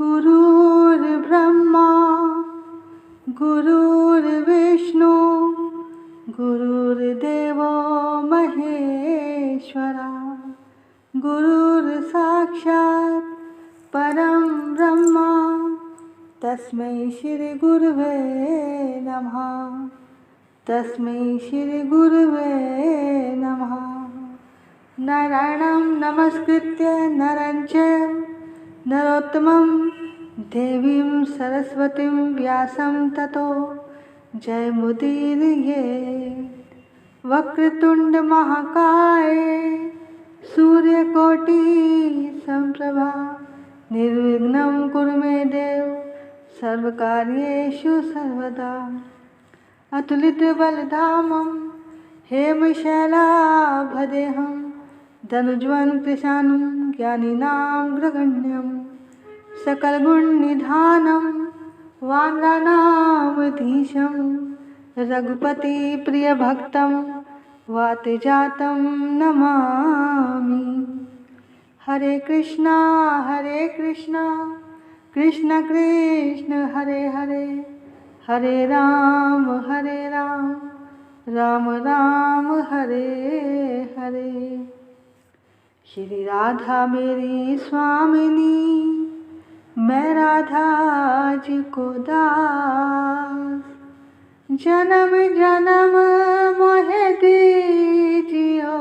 गुरुर्ब्रह्मा गुरुर्विष्णु गुरुर्देवो महेश्वरा गुरुर्साक्षात् परं ब्रह्म तस्मै श्री गुरुवे नमः। तस्मै श्री गुरुवे नमः। नारायणं नमस्कृत्य नरं चैव नरोत्तमं देवीं सरस्वतीं व्यासं ततो जयमुदीरये। वक्रतुंड महाकाय सूर्यकोटि संप्रभा निर्विघ्नं कुरु मे देव सर्वकार्येषु सर्वदा। अतुलितबलधामं हेमशैलाभदेहं धनुज्वनं कृशानं ज्ञानिनां ग्रगण्यं सकलगुणनिधानं वानराणामधीशं रघुपतिप्रियभक्तं वातजातं नमामि। हरे कृष्णा कृष्ण कृष्ण हरे हरे, हरे राम राम राम हरे हरे। श्री राधा मेरी स्वामिनी, मैं राधा जी को दास। जन्म जन्म मोहे दीजियो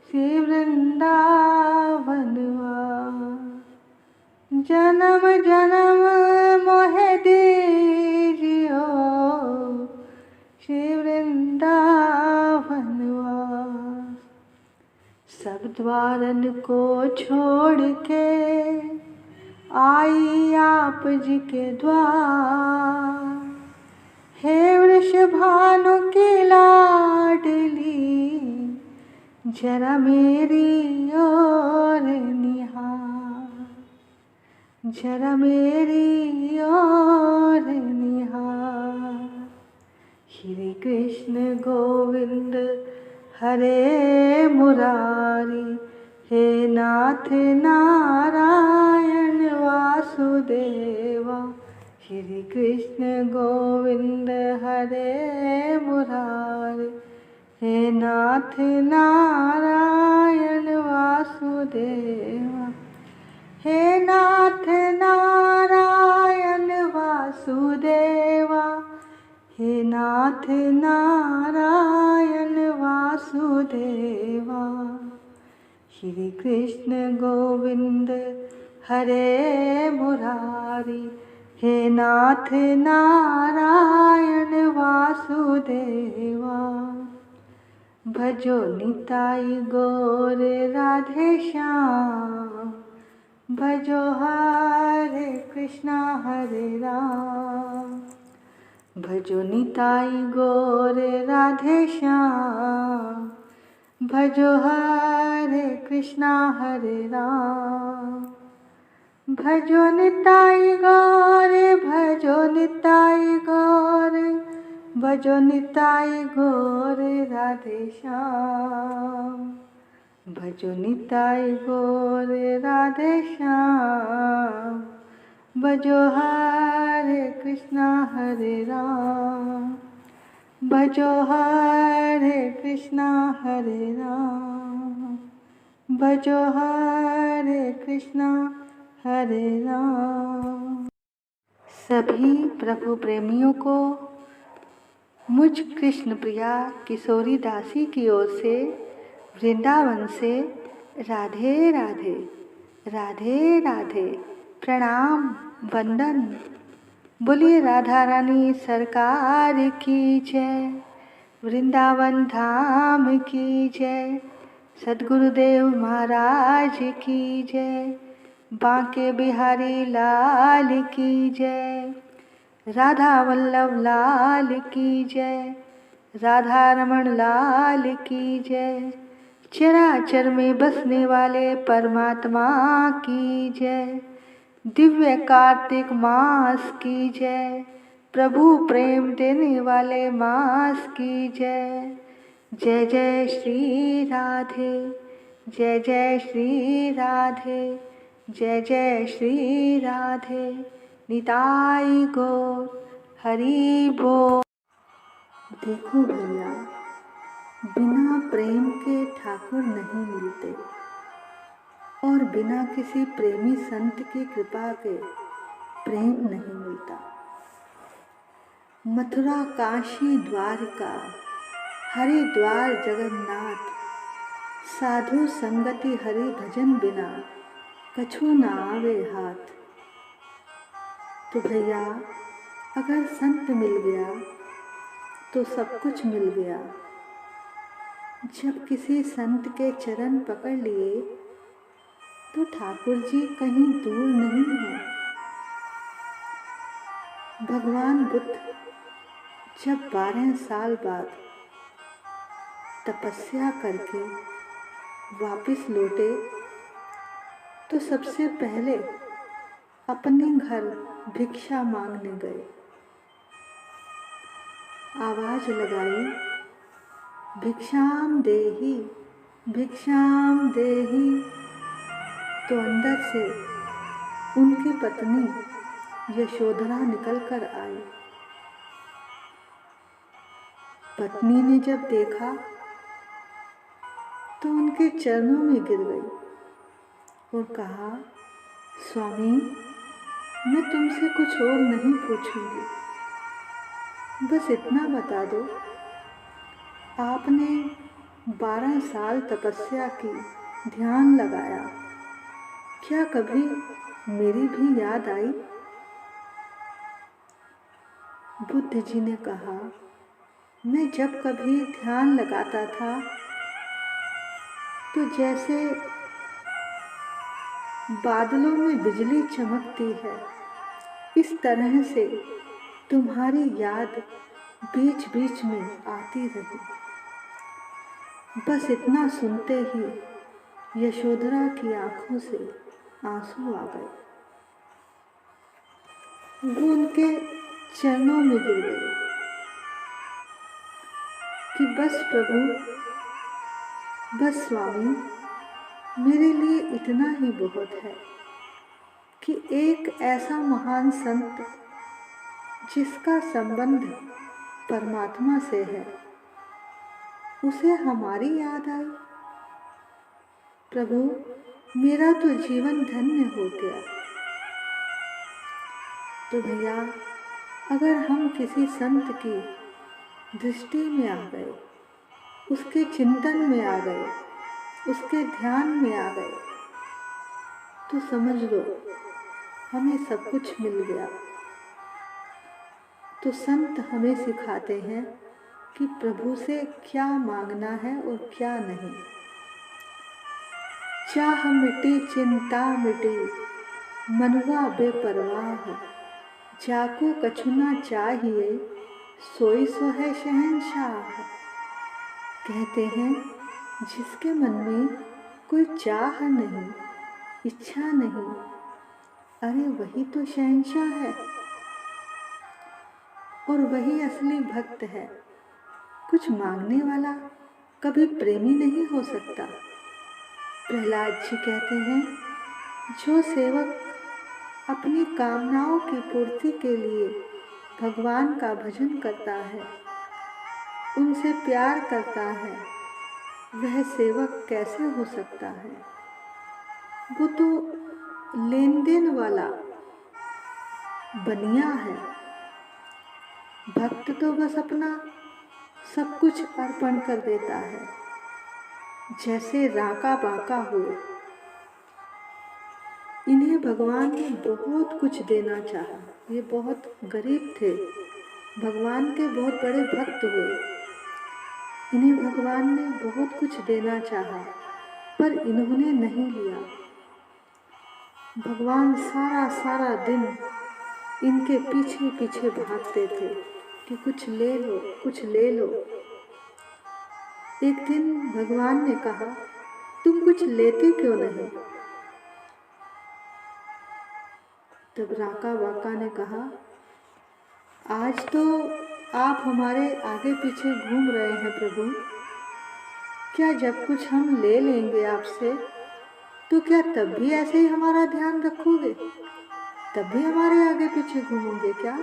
श्री वृंदावन वास। जन्म जन्म मोहे दीजियो श्री वृंदावन वास। सब द्वारन को छोड़ के आई आप जी के द्वार। हे वृषभानु की लाडली, जरा मेरी ओर निहार, जरा मेरी ओर निहार। श्री कृष्ण गोविंद हरे मुरारी, हे नाथ नारायण वासुदेवा। श्री कृष्ण गोविंद हरे मुरारी, हे नाथ नारायण वासुदेवा। हे नाथ नारायण वासुदेवा, हे नाथ नारायण वासुदेवा। श्री कृष्ण गोविंद हरे मुरारी, हे नाथ नारायण वासुदेवा। भजो निताई गौर राधे श्याम, भजो हरे कृष्णा हरे राम। भजो निताई गौर राधे श्याम, भजो हरे कृष्णा हरे राम। भजो निताई गौर, भजो निताई गौर, भजो निताई गौर राधे श्याम। भजो निताई गौर राधे श्याम, भजो हरे कृष्णा हरे राम। भजो हरे कृष्णा हरे राम, भजो हरे कृष्णा हरे राम। सभी प्रभु प्रेमियों को मुझ कृष्ण प्रिया किशोरी दासी की ओर से वृंदावन से राधे राधे, राधे राधे, प्रणाम वंदन। बोलिए राधा रानी सरकार की जय, वृंदावन धाम की जय, सद्गुरुदेव महाराज की जय, बांके बिहारी लाल की जय, राधा वल्लभ लाल की जय, राधा रमण लाल की जय, चराचर में बसने वाले परमात्मा की जय, दिव्य कार्तिक मास की जय, प्रभु प्रेम देने वाले मास की जय। जय जय श्री राधे, जय जय श्री राधे, जय जय श्री राधे निताई गौर हरि बोल। देखो भैया, बिना प्रेम के ठाकुर नहीं मिलते और बिना किसी प्रेमी संत की कृपा के प्रेम नहीं मिलता। मथुरा काशी द्वारका हरिद्वार जगन्नाथ, साधु संगति हरि भजन बिना कछु न आवे हाथ। तो भैया, अगर संत मिल गया तो सब कुछ मिल गया। जब किसी संत के चरण पकड़ लिए तो ठाकुर जी कहीं दूर नहीं है। भगवान बुद्ध जब 12 साल बाद तपस्या करके वापस लौटे तो सबसे पहले अपने घर भिक्षा मांगने गए। आवाज लगाई, भिक्षाम देहि भिक्षाम देहि। तो अंदर से उनकी पत्नी यशोधरा निकल कर आई। पत्नी ने जब देखा तो उनके चरणों में गिर गई और कहा, स्वामी, मैं तुमसे कुछ और नहीं पूछूंगी, बस इतना बता दो, आपने 12 साल तपस्या की, ध्यान लगाया, क्या कभी मेरी भी याद आई? बुद्ध जी ने कहा, मैं जब कभी ध्यान लगाता था तो जैसे बादलों में बिजली चमकती है, इस तरह से तुम्हारी याद बीच बीच में आती रही। बस इतना सुनते ही यशोधरा की आंखों से आंसू आ गए। वो उनके चरणों में गिर गए कि बस प्रभु, बस स्वामी, मेरे लिए इतना ही बहुत है कि एक ऐसा महान संत जिसका संबंध परमात्मा से है, उसे हमारी याद आई। प्रभु, मेरा तो जीवन धन्य हो गया। तो भैया, अगर हम किसी संत की दृष्टि में आ गए, उसके चिंतन में आ गए, उसके ध्यान में आ गए, तो समझ लो हमें सब कुछ मिल गया। तो संत हमें सिखाते हैं कि प्रभु से क्या मांगना है और क्या नहीं। चाह मिटी चिंता मिटी, मनुआ बेपरवाह, जाको कछु ना चाहिए, सोई सो है शहंशाह। कहते हैं, जिसके मन में कोई चाह नहीं, इच्छा नहीं, अरे वही तो शहंशाह है और वही असली भक्त है। कुछ मांगने वाला कभी प्रेमी नहीं हो सकता। प्रहलाद जी कहते हैं, जो सेवक अपनी कामनाओं की पूर्ति के लिए भगवान का भजन करता है, उनसे प्यार करता है, वह सेवक कैसे हो सकता है? वो तो लेन देन वाला बनिया है। भक्त तो बस अपना सब कुछ अर्पण कर देता है, जैसे राका बाका हुए। इन्हें भगवान ने बहुत कुछ देना चाहा। ये बहुत गरीब थे, भगवान के बहुत बड़े भक्त हुए। इन्हें भगवान ने बहुत कुछ देना चाहा, पर इन्होंने नहीं लिया। भगवान सारा सारा दिन इनके पीछे पीछे भागते थे कि कुछ ले लो, कुछ ले लो। एक दिन भगवान ने कहा, तुम कुछ लेते क्यों नहीं? तब राका बाका ने कहा, आज तो आप हमारे आगे पीछे घूम रहे हैं प्रभु, क्या जब कुछ हम ले लेंगे आपसे तो क्या तब भी ऐसे ही हमारा ध्यान रखोगे? तब भी हमारे आगे पीछे घूमोगे क्या?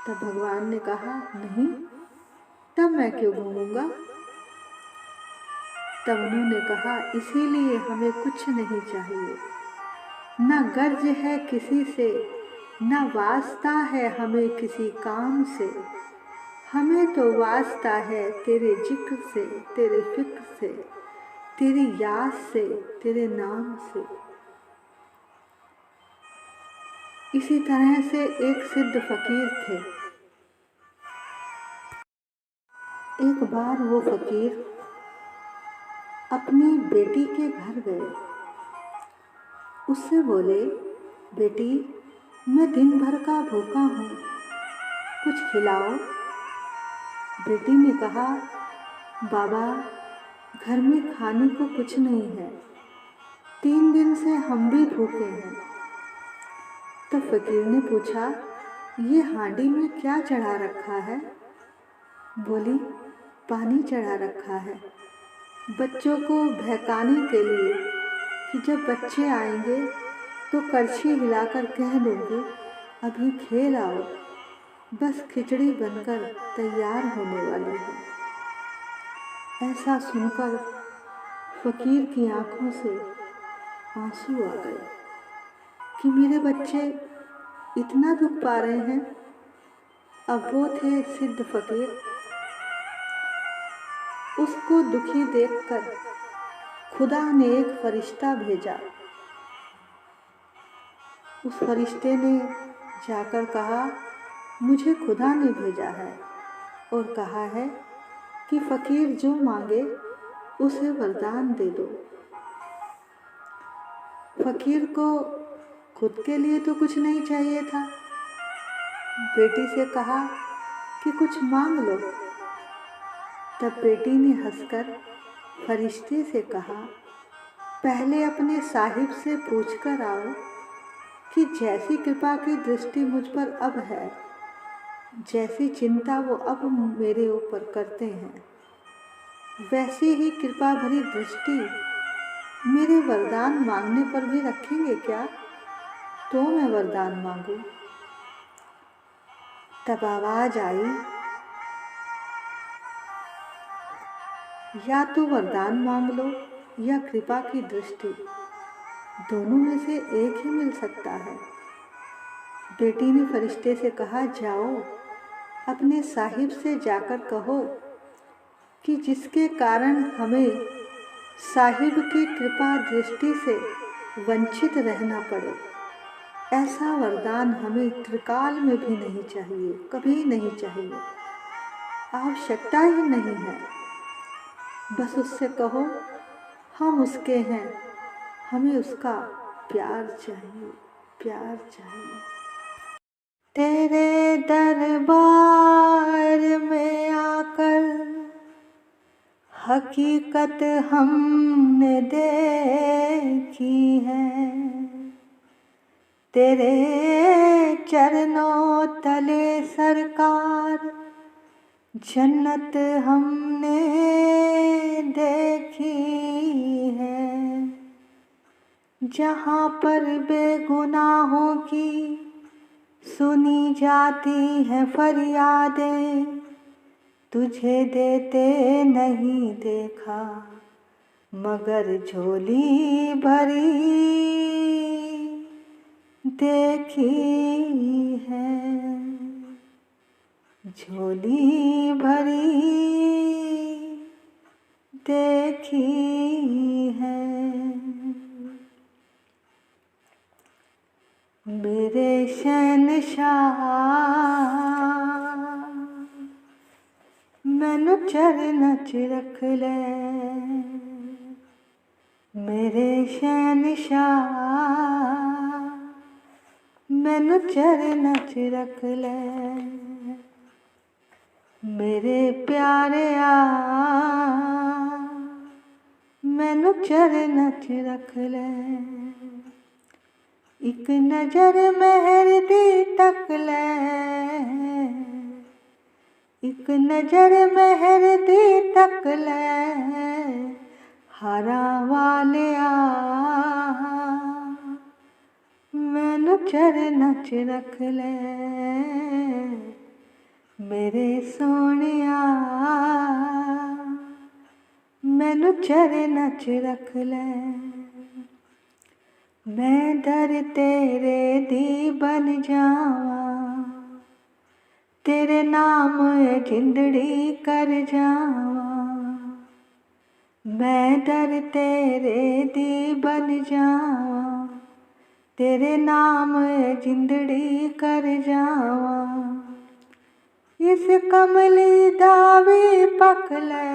तब भगवान ने कहा, नहीं, तब मैं क्यों घूमूंगा? तब उन्होंने कहा, इसीलिए हमें कुछ नहीं चाहिए, न गर्ज है किसी से, न वास्ता है हमें किसी काम से। हमें तो वास्ता है तेरे जिक्र से, तेरे फिक्र से, तेरी याद से, तेरे नाम से। इसी तरह से एक सिद्ध फकीर थे। एक बार वो फकीर अपनी बेटी के घर गए। उससे बोले, बेटी, मैं दिन भर का भूखा हूँ, कुछ खिलाओ। बेटी ने कहा, बाबा, घर में खाने को कुछ नहीं है, 3 दिन से हम भी भूखे हैं। तो फकीर ने पूछा, ये हांडी में क्या चढ़ा रखा है? बोली, पानी चढ़ा रखा है, बच्चों को बहकाने के लिए कि जब बच्चे आएंगे तो करछी हिलाकर कह दूंगी, अभी खेल आओ, बस खिचड़ी बनकर तैयार होने वाली है। ऐसा सुनकर फकीर की आंखों से आंसू आ गए कि मेरे बच्चे इतना दुख पा रहे हैं। अब वो थे सिद्ध फकीर। उसको दुखी देखकर खुदा ने एक फरिश्ता भेजा। उस फरिश्ते ने जाकर कहा, मुझे खुदा ने भेजा है और कहा है कि फकीर जो मांगे उसे वरदान दे दो। फकीर को खुद के लिए तो कुछ नहीं चाहिए था। बेटी से कहा कि कुछ मांग लो। तब बेटी ने हंसकर फरिश्ते से कहा, पहले अपने साहिब से पूछकर आओ कि जैसी कृपा की दृष्टि मुझ पर अब है, जैसी चिंता वो अब मेरे ऊपर करते हैं, वैसी ही कृपा भरी दृष्टि मेरे वरदान मांगने पर भी रखेंगे क्या? तो मैं वरदान मांगू। तब आवाज आई, या तो वरदान मांग लो या कृपा की दृष्टि, दोनों में से एक ही मिल सकता है। बेटी ने फरिश्ते से कहा, जाओ अपने साहिब से जाकर कहो कि जिसके कारण हमें साहिब की कृपा दृष्टि से वंचित रहना पड़े, ऐसा वरदान हमें त्रिकाल में भी नहीं चाहिए, कभी नहीं चाहिए, आवश्यकता ही नहीं है। बस उससे कहो हम उसके हैं, हमें उसका प्यार चाहिए, प्यार चाहिए। तेरे दरबार में आकर हकीकत हमने देखी है, तेरे चरणों तले सरकार जन्नत हमने देखी है, जहाँ पर बेगुनाहों की सुनी जाती है फरियादें, तुझे देते नहीं देखा मगर झोली भरी देखी है, झोली भरी देखी है। मेरे शहंशाह मैनू चरण च रख ले, मेरे शहंशाह मैनू चरण च रख ले, मेरे प्यारे मैनू चरण च रख ले, एक नजर मेहर दी तक ले, एक नजर मेहर दी तक ले, हारा वालिया मैनू चरना च रख ले, मेरे सोनिया मैनू चरना च रख ले। मैं दर तेरे दी बन जावा, तेरे नाम जिंदड़ी कर जावा। मैं दर तेरे दी बन जावा, तेरे नाम जिंदड़ी कर जावा। इस कमली दावी पक ले,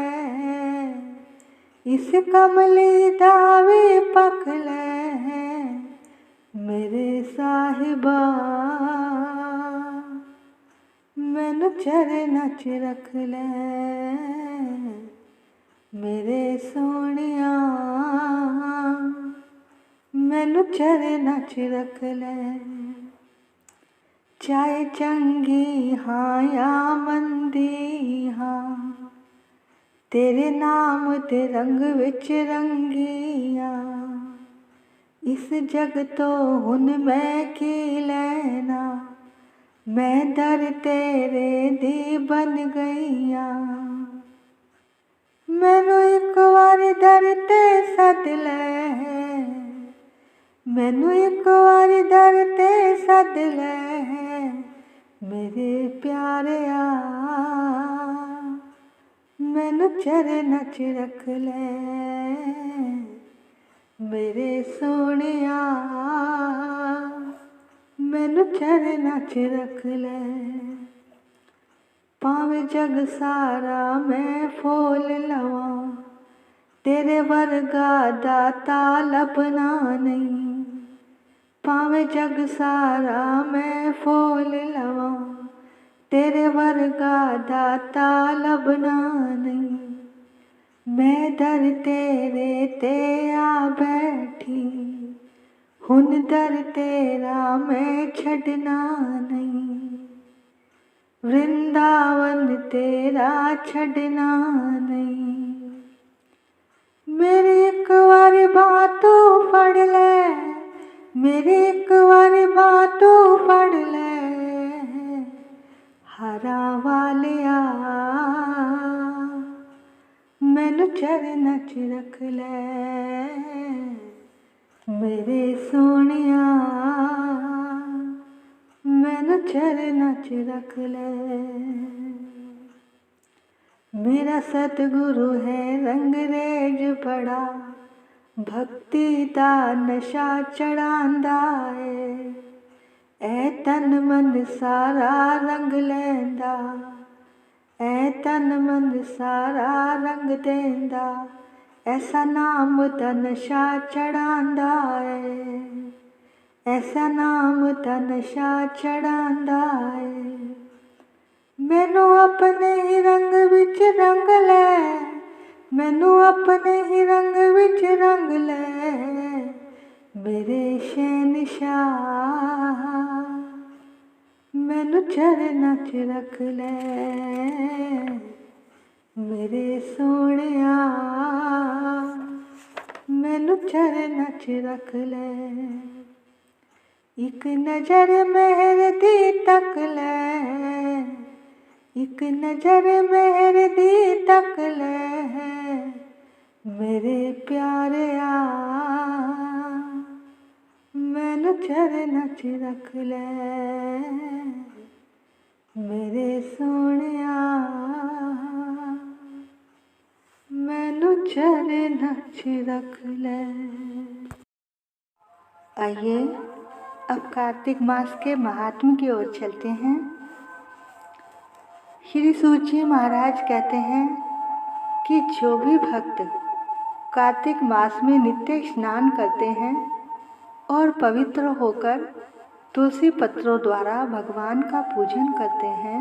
इस कमली दावी पक ले, मेरे साहिबा मैनू चरना च रख ले, मेरे सोनिया मैनू चरना च रख ले। चाहे चंगी हाँ या मंदी हाँ, तेरे नाम ते रंग विच रंगिया। इस जग तो हुन मैं की लेना, मैं दर तेरे दी बन गईया। मैनू एक बार दर ते सद ले, मैनू एक बार दर ते सद ले, मेरे प्यारिया मैनू चरना च रख ले, मेरे सोनिया मैनू चरना च रख ले। भावें जग सारा मैं फोल लवा, तेरे वर्गा दाता लभना नहीं। भावें जग सारा मैं फोल लवा, तेरे वर्गा दाता लभना नहीं। मैं दर तेरे ते आ बैठी, हुन दर तेरा मैं छड़ना नहीं। वृंदावन तेरा छड़ना नहीं। मेरी एक बार बातों फड़ ले, मेरी एक बार बातों फड़ ले, हारा वालिया मैनू चरना च रख ले, मेरे सोनिया मैनू चरना च रख ले। मेरा सतगुरु है रंगरेज बड़ा, भक्ति दा नशा चढ़ांदा है। ऐ तन मन सारा रंग लैंदा, ऐ तन मन सारा रंग देंदा। ऐसा नाम दा नशा चढ़ांदा है, ऐसा नाम दा नशा चढ़ांदा है। मैनू अपने ही रंग विच रंग ले, मैनू अपने ही रंग विच रंग ले, मेरे शहनशाह मैनू चरना च रख ले, मेरे सोनिया मैनू चरना च रख ले। एक नजर मेहर दी तक ले, एक नजर मेहर दी तक ले, मेरे प्यारिया मैनू चरना च रख ले, मेरे सोनिया मैनू चरना च रख ले। आइए अब कार्तिक मास के महात्म की ओर चलते हैं। श्री सूत जी महाराज कहते हैं कि जो भी भक्त कार्तिक मास में नित्य स्नान करते हैं और पवित्र होकर तुलसी पत्रों द्वारा भगवान का पूजन करते हैं,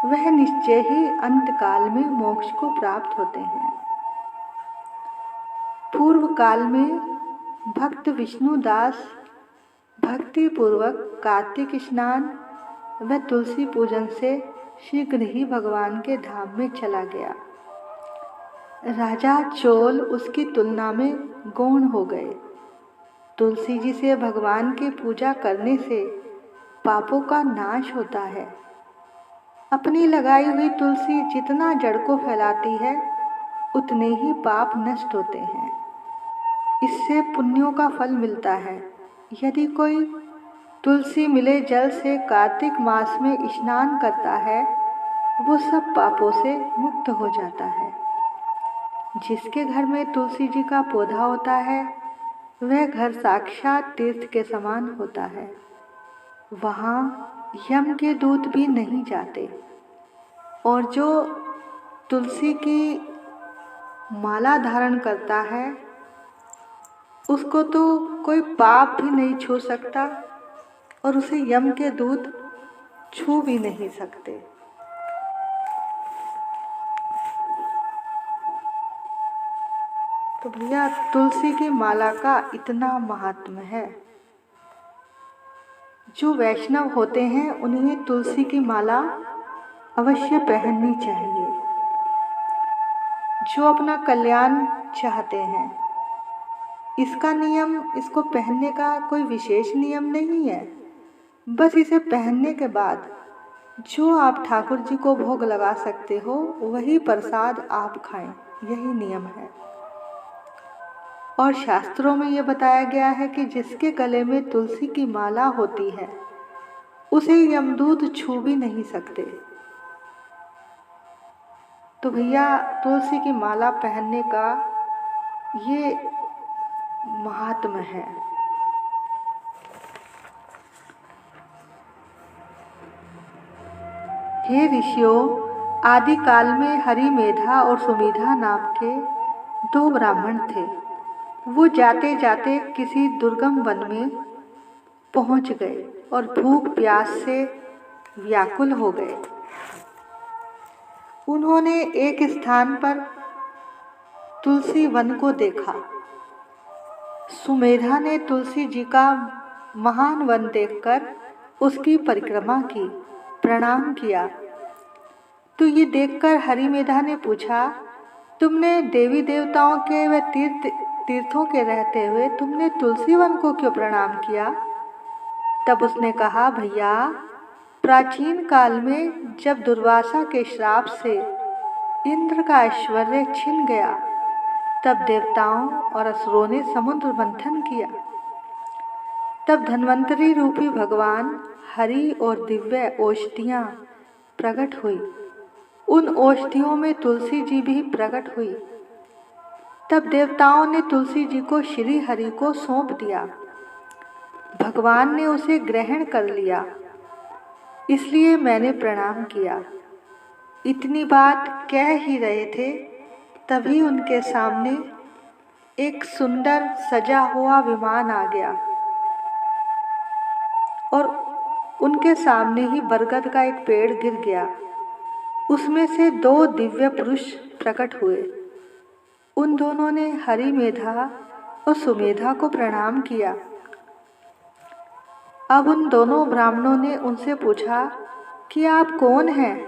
वह निश्चय ही अंतकाल में मोक्ष को प्राप्त होते हैं। पूर्व काल में भक्त विष्णुदास भक्ति पूर्वक कार्तिक स्नान व तुलसी पूजन से शीघ्र ही भगवान के धाम में चला गया। राजा चोल उसकी तुलना में गौण हो गए। तुलसी जी से भगवान की पूजा करने से पापों का नाश होता है। अपनी लगाई हुई तुलसी जितना जड़ को फैलाती है उतने ही पाप नष्ट होते हैं। इससे पुण्यों का फल मिलता है। यदि कोई तुलसी मिले जल से कार्तिक मास में स्नान करता है वो सब पापों से मुक्त हो जाता है। जिसके घर में तुलसी जी का पौधा होता है वह घर साक्षात तीर्थ के समान होता है। वहाँ यम के दूत भी नहीं जाते। और जो तुलसी की माला धारण करता है उसको तो कोई पाप भी नहीं छू सकता और उसे यम के दूत छू भी नहीं सकते। तो भैया तुलसी की माला का इतना महात्म्य है। जो वैष्णव होते हैं उन्हें तुलसी की माला अवश्य पहननी चाहिए। जो अपना कल्याण चाहते हैं, इसका नियम, इसको पहनने का कोई विशेष नियम नहीं है। बस इसे पहनने के बाद जो आप ठाकुर जी को भोग लगा सकते हो वही प्रसाद आप खाएं, यही नियम है। और शास्त्रों में यह बताया गया है कि जिसके गले में तुलसी की माला होती है उसे यमदूत छू भी नहीं सकते। तो भैया तुलसी की माला पहनने का ये महात्म्य है। हे ऋषियों, आदि काल में हरिमेधा और सुमेधा नाम के दो ब्राह्मण थे। वो जाते जाते किसी दुर्गम वन में पहुंच गए और भूख प्यास से व्याकुल हो गए। उन्होंने एक स्थान पर तुलसी वन को देखा। सुमेधा ने तुलसी जी का महान वन देखकर उसकी परिक्रमा की, प्रणाम किया। तो ये देखकर हरिमेधा ने पूछा, तुमने देवी देवताओं के व तीर्थों के रहते हुए तुमने तुलसी वन को क्यों प्रणाम किया? तब उसने कहा, भैया प्राचीन काल में जब दुर्वासा के श्राप से इंद्र का ऐश्वर्य छिन गया तब देवताओं और असुरों ने समुद्र मंथन किया। तब धन्वंतरी रूपी भगवान हरि और दिव्य औषधियाँ प्रकट हुई। उन औषधियों में तुलसी जी भी प्रकट हुई। तब देवताओं ने तुलसी जी को श्री हरि को सौंप दिया। भगवान ने उसे ग्रहण कर लिया, इसलिए मैंने प्रणाम किया। इतनी बात कह ही रहे थे तभी उनके सामने एक सुंदर सजा हुआ विमान आ गया और उनके सामने ही बरगद का एक पेड़ गिर गया। उसमें से दो दिव्य पुरुष प्रकट हुए। उन दोनों ने हरिमेधा और सुमेधा को प्रणाम किया। अब उन दोनों ब्राह्मणों ने उनसे पूछा कि आप कौन हैं?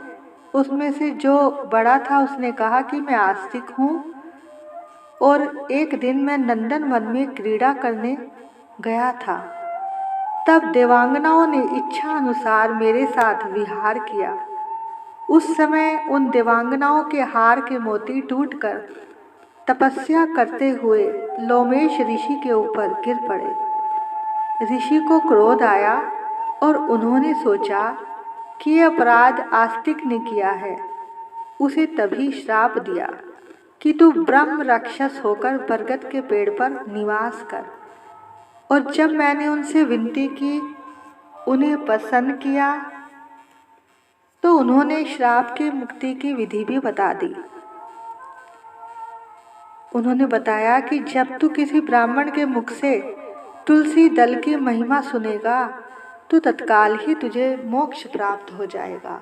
उसमें से जो बड़ा था उसने कहा कि मैं आस्तिक हूँ और एक दिन मैं नंदन वन में क्रीड़ा करने गया था। तब देवांगनाओं ने इच्छा अनुसार मेरे साथ विहार किया। उस समय उन देवांगनाओं के हार के मोती टूटकर तपस्या करते हुए लोमेश ऋषि के ऊपर गिर पड़े। ऋषि को क्रोध आया और उन्होंने सोचा कि यह अपराध आस्तिक ने किया है। उसे तभी श्राप दिया कि तू ब्रह्म राक्षस होकर बरगद के पेड़ पर निवास कर। और जब मैंने उनसे विनती की, उन्हें प्रसन्न किया, तो उन्होंने श्राप की मुक्ति की विधि भी बता दी। उन्होंने बताया कि जब तू किसी ब्राह्मण के मुख से तुलसी दल की महिमा सुनेगा तो तत्काल ही तुझे मोक्ष प्राप्त हो जाएगा।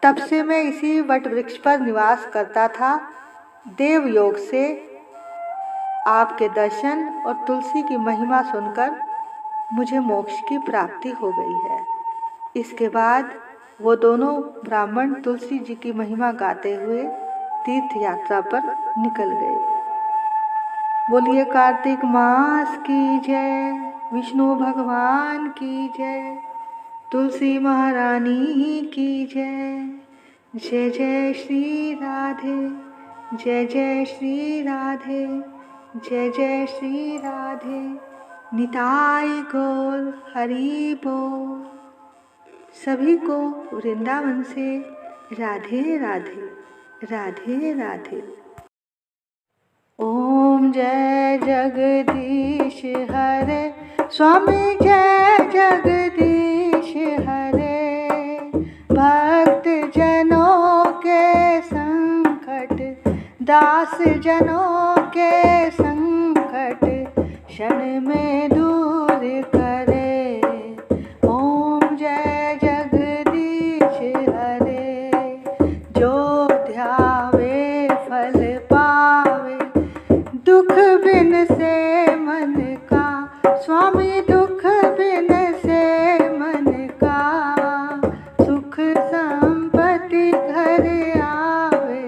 तब से मैं इसी वट वृक्ष पर निवास करता था। देव योग से आपके दर्शन और तुलसी की महिमा सुनकर मुझे मोक्ष की प्राप्ति हो गई है। इसके बाद वो दोनों ब्राह्मण तुलसी जी की महिमा गाते हुए तीर्थ यात्रा पर निकल गए। बोलिए कार्तिक मास की जय, विष्णु भगवान की जय, तुलसी महारानी की जय। जय जय श्री राधे, जय जय श्री राधे, जय जय श्री राधे, निताई गौर हरि बोल। सभी को वृंदावन से राधे राधे, राधे राधे। ओम जय जगदीश हरे, स्वामी जय जगदीश हरे। भक्त जनों के संकट, दास जनों के संकट क्षण में दूर करे। ओम जय जगदीश हरे। जो ध्यावे फल पावे, दुख बिन से मन का, स्वामी दुख बिन से मन का। सुख संपत्ति घर आवे,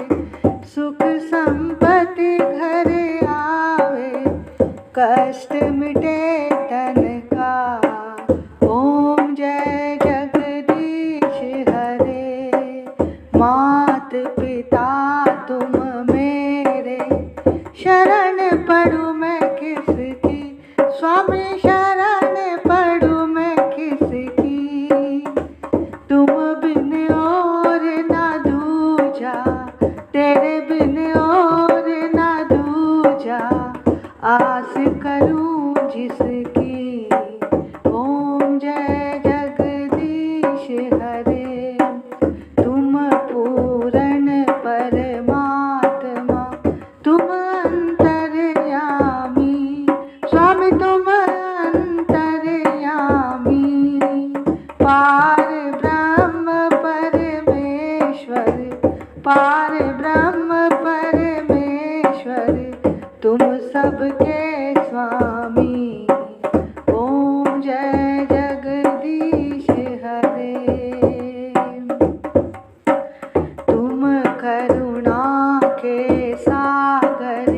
सुख संपत्ति घर आवे, कष्ट मिटे तन का। ओम जय जगदीश हरे। मात पिता तुम मेरे, शरण पड़ूं मैं किसकी, स्वामी शरण पड़ूं मैं किसकी। तुम बिन और ना दूजा, तेरे बिन और ना दूजा, आस करूं जिसकी। ओम जय जगदीश हरे। तुम पूर्ण परमात्मा, तुम अंतर्यामी, स्वामी तुम अंतर्यामी। पार ब्रह्म परमेश्वर, पार ब्रह्म परमेश्वर, तुम सबके स्वामी। ओम जय जगदीश हरे। तुम करुणा के सागर,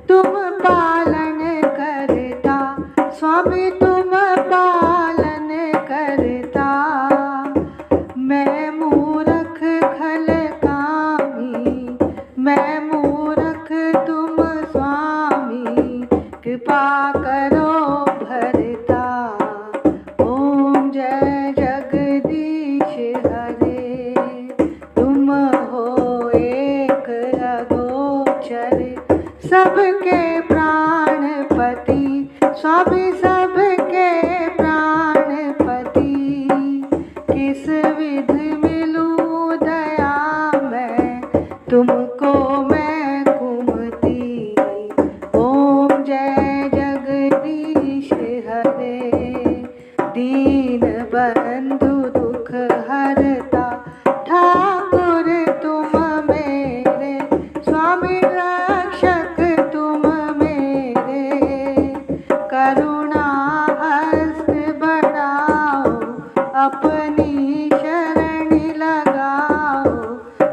तुम पालन करता, स्वामी तुम पालन करता। मैं मूर्ख खल कामी, मैं मूर्ख तुम स्वामी, कृपा करो भरता। ओम जय जगदीश हरे। तुम हो एक अगोचर, सबके प्राणपति, स्वामी सबके प्राणपति। किस विध मिलूं दया मैं, तुमको मैं कुमति। ओम जय जगदीश हरे। दीन बंधु दुख हरता, ठाकुर तुम मेरे, स्वामी रक्षक तुम मेरे। करुणा हस्त बढ़ाओ, अपनी शरण लगाओ,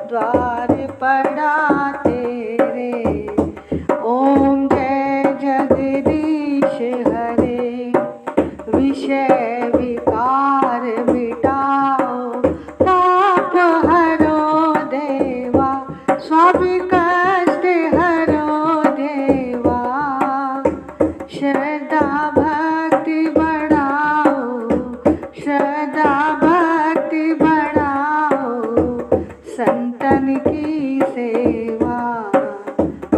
द्वार पड़ा तेरे। ओम जय जगदीश हरे। विषय विकार मिटाओ, पाप हरो देवा, स्वामी कष्ट हरो देवा। श्रद्धा भक्ति बढ़ाओ, श्रद्धा भक्ति बढ़ाओ, संतन की सेवा।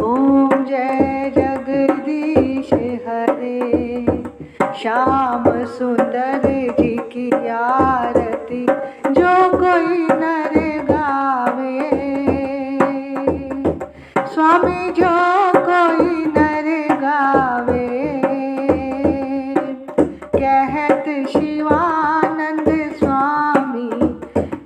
ओम जय जगदीश हरे। श्याम सुंदर जी की आरती, जो कोई नर गावे, स्वामी जो कोई नर गावे। कहत शिवानंद स्वामी,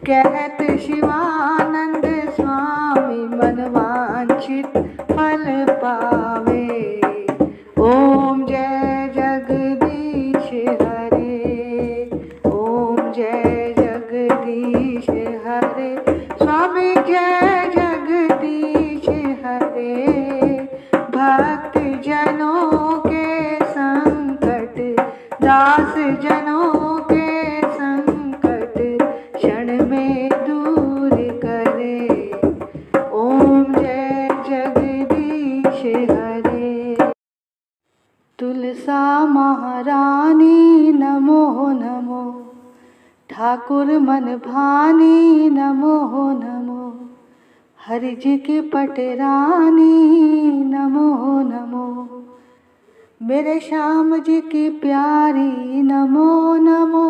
कहत शिवानंद स्वामी, मनवांछित फल पावे। ओम जय जगदीश हरे। ओम जय जगदीश हरे। स्वामी जय जगदीश जनों के संकट क्षण में दूर करे। ओम जय जगदीश हरे। तुलसा महारानी नमो नमो, ठाकुर मन भानी नमो नमो, हरि जी की पटरानी नमो नमो, मेरे श्याम जी की प्यारी नमो नमो,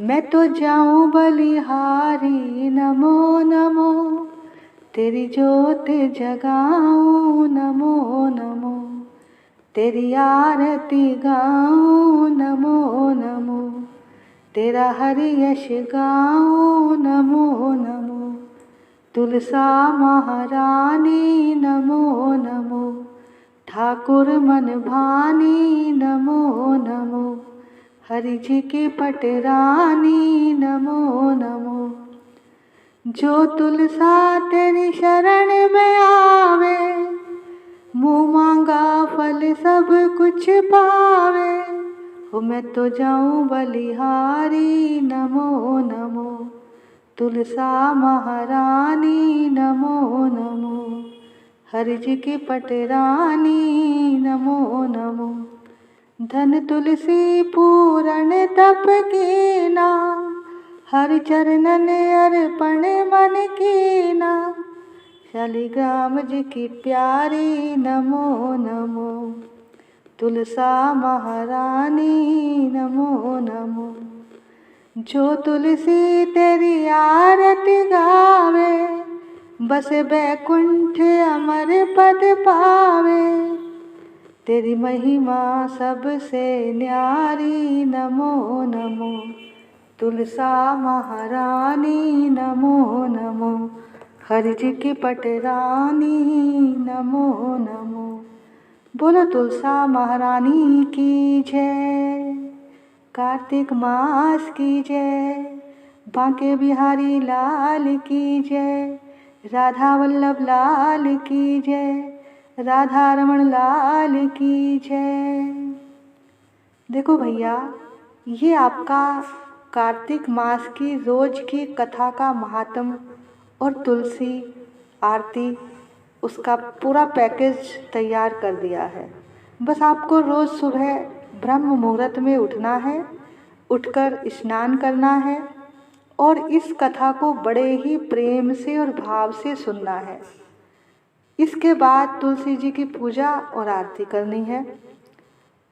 मैं तो जाऊं बलिहारी नमो नमो, तेरी जोत जगाऊं नमो नमो, तेरी आरती गाऊं नमो नमो, तेरा हरि यश गाऊं नमो नमो। तुलसा महारानी नमो नमो, ठाकुर मन भानी नमो नमो, हरि जी की पटरानी नमो नमो। जो तुलसा तेरी शरण में आवे, मुँह मांगा फल सब कुछ पावे। हो मैं तो जाऊं बलिहारी नमो नमो, तुलसा महारानी नमो नमो, हरि जी की पटरानी नमो नमो। धन तुलसी पूरण तप कीना, हरि चरणन अर्पण मन कीना, शालिग्राम जी की प्यारी नमो नमो, तुलसा महारानी नमो नमो। जो तुलसी तेरी आरती गावे, बसे बैकुंठ अमर पद पावे। तेरी महिमा सबसे न्यारी नमो नमो, तुलसा महारानी नमो नमो, हरि जी की पटरानी नमो नमो। बोलो तुलसा महारानी की जय, कार्तिक मास की जय, बांके बिहारी लाल की जय, राधा वल्लभ लाल की जय, राधा रमण लाल की जय। देखो भैया, ये आपका कार्तिक मास की रोज की कथा का महात्म और तुलसी आरती, उसका पूरा पैकेज तैयार कर दिया है। बस आपको रोज़ सुबह ब्रह्म मुहूर्त में उठना है, उठकर स्नान करना है और इस कथा को बड़े ही प्रेम से और भाव से सुनना है। इसके बाद तुलसी जी की पूजा और आरती करनी है।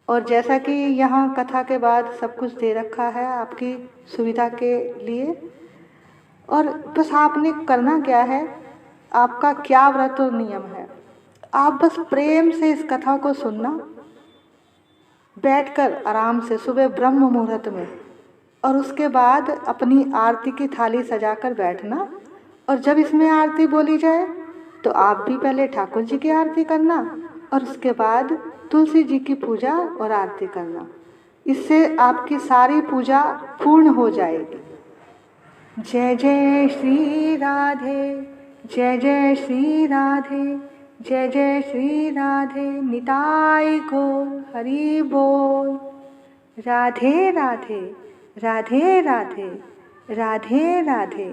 और जैसा कि यहाँ कथा के बाद सब कुछ दे रखा है आपकी सुविधा के लिए, और बस आपने करना क्या है, आपका क्या व्रत और नियम है, आप बस प्रेम से इस कथा को सुनना, बैठकर आराम से सुबह ब्रह्म मुहूर्त में, और उसके बाद अपनी आरती की थाली सजाकर बैठना। और जब इसमें आरती बोली जाए तो आप भी पहले ठाकुर जी की आरती करना और उसके बाद तुलसी जी की पूजा और आरती करना। इससे आपकी सारी पूजा पूर्ण हो जाएगी। जय जय श्री राधे, जय जय श्री राधे, जय जय श्री राधे, निताई गौर हरि बोल। राधे राधे, राधे राधे, राधे राधे।